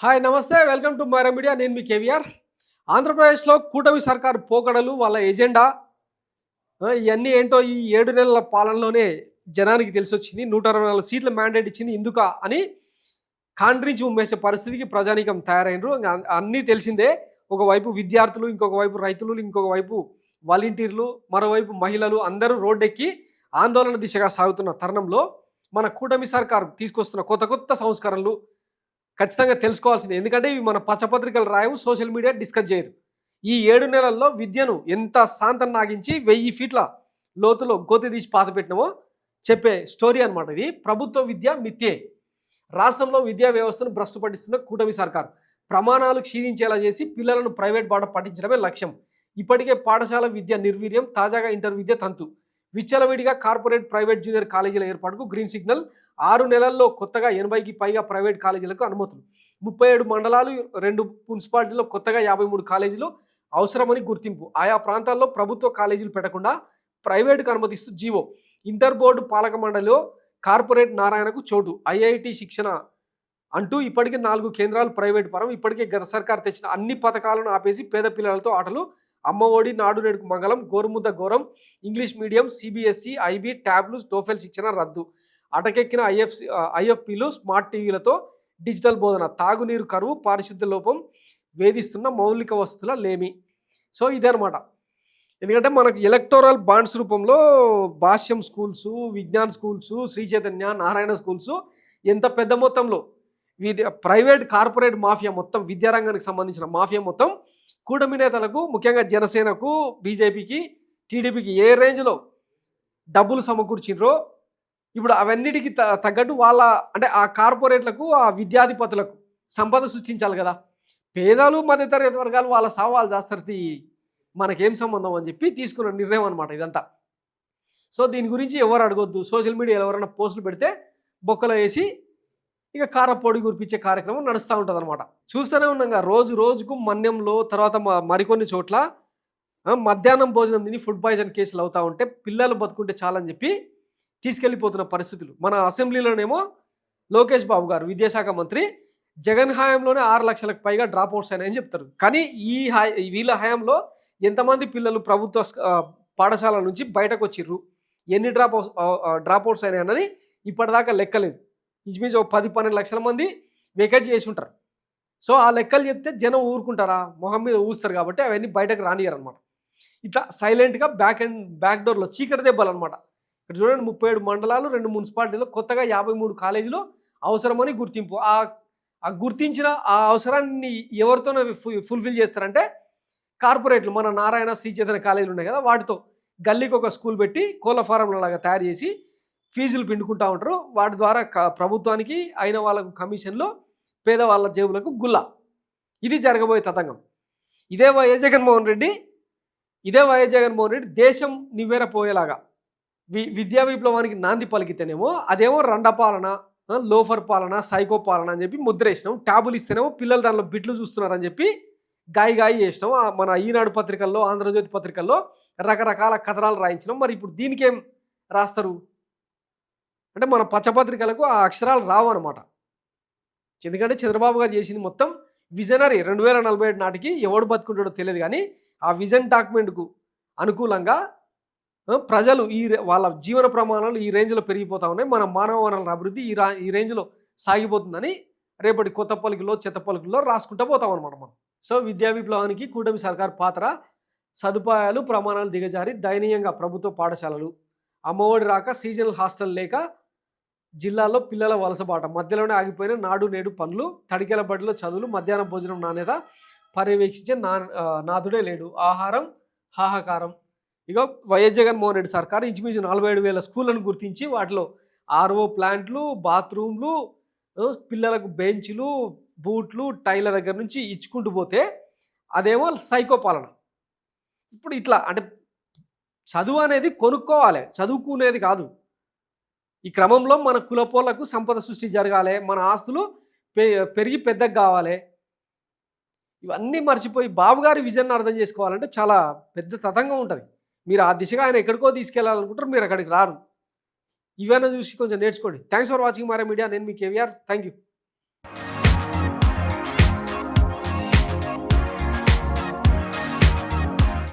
Hi నమస్తే welcome to Myra media. నేను మీ కేవీఆర్. ఆంధ్రప్రదేశ్లో కూటమి సర్కారు పోకడలు వాళ్ళ ఎజెండా ఇవన్నీ ఏంటో ఈ 7 నెలల పాలనలోనే జనానికి తెలిసొచ్చింది. 124 సీట్ల మ్యాండేట్ ఇచ్చింది ఇందుక అని కాండ్రించి ఉమ్మేసే పరిస్థితికి ప్రజానీకం తయారైనరు. అన్నీ తెలిసిందే. ఒకవైపు విద్యార్థులు, ఇంకొక వైపు రైతులు, ఇంకొక వైపు వాలంటీర్లు, మరోవైపు మహిళలు అందరూ రోడ్డెక్కి ఆందోళన దిశగా సాగుతున్న తరుణంలో మన కూటమి సర్కారు తీసుకొస్తున్న కొత్త కొత్త సంస్కరణలు ఖచ్చితంగా తెలుసుకోవాల్సిందే. ఎందుకంటే ఇవి మన పచ్చపత్రికలు రాయవు, సోషల్ మీడియా డిస్కస్ చేయదు. ఈ 7 నెలల్లో విద్యను ఎంత శాంతం నాగించి 1000 ఫీట్ల లోతులో గోతి తీసి పాత పెట్టినామో చెప్పే స్టోరీ అనమాట ఇది. ప్రభుత్వ విద్య మిథ్యే. రాష్ట్రంలో విద్యా వ్యవస్థను భ్రష్టు పట్టిస్తున్న కూటమి సర్కారు ప్రమాణాలు క్షీణించేలా చేసి పిల్లలను ప్రైవేట్ బాట పట్టించడమే లక్ష్యం. ఇప్పటికే పాఠశాల విద్య నిర్వీర్యం, తాజాగా ఇంటర్ విద్య తంతు. విచ్చలవిడిగా కార్పొరేట్ ప్రైవేట్ జూనియర్ కాలేజీల ఏర్పాటుకు గ్రీన్ సిగ్నల్. 6 నెలల్లో కొత్తగా 80కి పైగా ప్రైవేట్ కాలేజీలకు అనుమతులు. 37 మండలాలు, 2 మున్సిపాలిటీల్లో కొత్తగా 53 కాలేజీలు అవసరమని గుర్తింపు. ఆయా ప్రాంతాల్లో ప్రభుత్వ కాలేజీలు పెట్టకుండా ప్రైవేటుకు అనుమతిస్తూ జీవో. ఇంటర్ బోర్డు పాలక మండలిలో కార్పొరేట్ నారాయణకు చోటు. ఐఐటి శిక్షణ అంటూ ఇప్పటికే 4 కేంద్రాలు ప్రైవేట్ పరం. ఇప్పటికే గత సర్కారు తెచ్చిన అన్ని పథకాలను ఆపేసి పేద పిల్లలతో ఆటలు. అమ్మఒడి, నాడు నేడుకు మంగళం, గోరుముద్ద ఘోరం, ఇంగ్లీష్ మీడియం, సిబిఎస్ఈ, ఐబీ, ట్యాబ్లు, టోఫెల్ శిక్షణ రద్దు. అటకెక్కిన ఐఎఫ్పీలు, స్మార్ట్ టీవీలతో డిజిటల్ బోధన. తాగునీరు కరువు, పారిశుద్ధ్య లోపం వేధిస్తున్న మౌలిక వసతుల లేమి. సో ఇదే అనమాట. ఎందుకంటే మనకు ఎలక్టోరల్ బాండ్స్ రూపంలో Bhashyam schools, Vignan schools, Sri Chaitanya, Narayana schools ఎంత పెద్ద మొత్తంలో ప్రైవేట్ కార్పొరేట్ మాఫియా మొత్తం, విద్యారంగానికి సంబంధించిన మాఫియా మొత్తం కూటమి నేతలకు, ముఖ్యంగా జనసేనకు, బీజేపీకి, టీడీపీకి ఏ రేంజ్లో డబ్బులు సమకూర్చిండ్రో ఇప్పుడు అవన్నిటికి తగ్గట్టు వాళ్ళ అంటే ఆ కార్పొరేట్లకు, ఆ విద్యాధిపతులకు సంపద సృష్టించాలి కదా. పేదలు, మధ్యతరగతి వర్గాలు వాళ్ళ సవాలు చేస్తారు, మనకేం సంబంధం అని చెప్పి తీసుకున్న నిర్ణయం అనమాట ఇదంతా. సో దీని గురించి ఎవరు అడగొద్దు. సోషల్ మీడియాలో ఎవరైనా పోస్టులు పెడితే బొక్కలో వేసి ఇక కారపొడి గురిపించే కార్యక్రమం నడుస్తూ ఉంటుంది అనమాట. చూస్తూనే ఉన్నాగా రోజు రోజుకు మన్యంలో, తర్వాత మరికొన్ని చోట్ల మధ్యాహ్నం భోజనం తిని ఫుడ్ పాయిజన్ కేసులు అవుతూ ఉంటే పిల్లలు బతుకుంటే చాలని చెప్పి తీసుకెళ్ళిపోతున్న పరిస్థితులు. మన అసెంబ్లీలోనేమో లోకేష్ బాబు గారు, విద్యాశాఖ మంత్రి, జగన్ హయాంలోనే 6 లక్షలకు పైగా డ్రాప్ అవుట్స్ అయినాయని చెప్తారు. కానీ వీళ్ళ హయాంలో ఎంతమంది పిల్లలు ప్రభుత్వ పాఠశాల నుంచి బయటకు వచ్చిర్రు, ఎన్ని డ్రాప్ అవుట్స్ అయినాయి అన్నది ఇప్పటిదాకా లెక్కలేదు. ఇంచుమించు 10-12 లక్షల మంది వెకేట్ చేసి ఉంటారు. సో ఆ లెక్కలు చెప్తే జనం ఊరుకుంటారా? మొహం మీద ఊస్తారు కాబట్టి అవన్నీ బయటకు రానియరు అనమాట. ఇట్లా సైలెంట్గా బ్యాక్ డోర్లో చీకటి దెబ్బలు అనమాట. ఇక్కడ చూడండి, 37 మండలాలు, 2 మున్సిపాలిటీలో కొత్తగా 53 కాలేజీలు అవసరమని గుర్తింపు. ఆ గుర్తించిన ఆ అవసరాన్ని ఎవరితోనే ఫుల్ఫిల్ చేస్తారంటే కార్పొరేట్లు. మన నారాయణ, శ్రీ చైతన్య కాలేజీలు ఉన్నాయి కదా, వాటితో గల్లీకి ఒక స్కూల్ పెట్టి కోళ్ళ ఫారంల లాగా తయారు చేసి ఫీజులు పిండుకుంటూ ఉంటారు. వాటి ద్వారా ప్రభుత్వానికి అయిన వాళ్ళకు కమిషన్లు, పేదవాళ్ళ జేబులకు గుల్ల. ఇది జరగబోయే తతంగం. ఇదే వైఎస్ జగన్మోహన్ రెడ్డి దేశం నివ్వెరపోయేలాగా విద్యా విప్లవానికి నాంది పలికితేనేమో అదేమో రండపాలన, లోఫర్ పాలన, సైకో పాలన అని చెప్పి ముద్ర వేసినాం. ట్యాబులు ఇస్తేనేమో పిల్లలు దానిలో బిట్లు చూస్తున్నారని చెప్పి గాయి చేసినాం. మన ఈనాడు పత్రికల్లో, ఆంధ్రజ్యోతి పత్రికల్లో రకరకాల కథనాలు రాయించినాం. మరి ఇప్పుడు దీనికేం రాస్తారు అంటే మన పచ్చపత్రికలకు ఆ అక్షరాలు రావు అనమాట. ఎందుకంటే చంద్రబాబు గారు చేసింది మొత్తం విజనరీ. 2047 నాటికి ఎవడు బతుకుంటాడో తెలియదు, కానీ ఆ విజన్ డాక్యుమెంట్కు అనుకూలంగా ప్రజలు వాళ్ళ జీవన ప్రమాణాలు ఈ రేంజ్లో పెరిగిపోతూ ఉన్నాయి. మన మానవ వనరుల అభివృద్ధి ఈ రేంజ్లో సాగిపోతుందని రేపటి కొత్త పలుకుల్లో, చెత్త పలుకుల్లో రాసుకుంటూ పోతాం అనమాట మనం. సో విద్యా విప్లవానికి కూటమి సర్కార్ పాత్ర. సదుపాయాలు, ప్రమాణాలు దిగజారి దయనీయంగా ప్రభుత్వ పాఠశాలలు. అమ్మఒడి రాక, సీజనల్ హాస్టల్ లేక జిల్లాల్లో పిల్లల వలసబాట. మధ్యలోనే ఆగిపోయిన నాడు నేడు పనులు. తడికెల బడిలో చదువులు, మధ్యాహ్న భోజనం నాణ్యత పర్యవేక్షించే నాథుడే లేడు. ఆహారం హాహాకారం. ఇక వైఎస్ జగన్మోహన్ రెడ్డి సర్కారు ఇంచుమించు 47,000 స్కూళ్ళను గుర్తించి వాటిలో ఆర్ఓ ప్లాంట్లు, బాత్రూమ్లు, పిల్లలకు బెంచ్లు, బూట్లు, టైల దగ్గర నుంచి ఇచ్చుకుంటూ పోతే అదేమో సైకో పాలన. ఇప్పుడు ఇట్లా అంటే చదువు అనేది కొనుక్కోవాలి, చదువుకునేది కాదు. ఈ క్రమంలో మన కులపోళ్లకు సంపద సృష్టి జరగాలి, మన ఆస్తులు పెరిగి పెద్దగా కావాలి. ఇవన్నీ మర్చిపోయి బాబు గారి విజన్ అర్థం చేసుకోవాలంటే చాలా పెద్ద తతంగం ఉంటుంది. మీరు ఆ దిశగా ఆయన ఎక్కడికో తీసుకెళ్లాలనుకుంటారు, మీరు అక్కడికి రారు. ఇవన్నీ చూసి కొంచెం నేర్చుకోండి. Thanks for watching Myra media. నేను మీ కేవీఆర్. Thank you.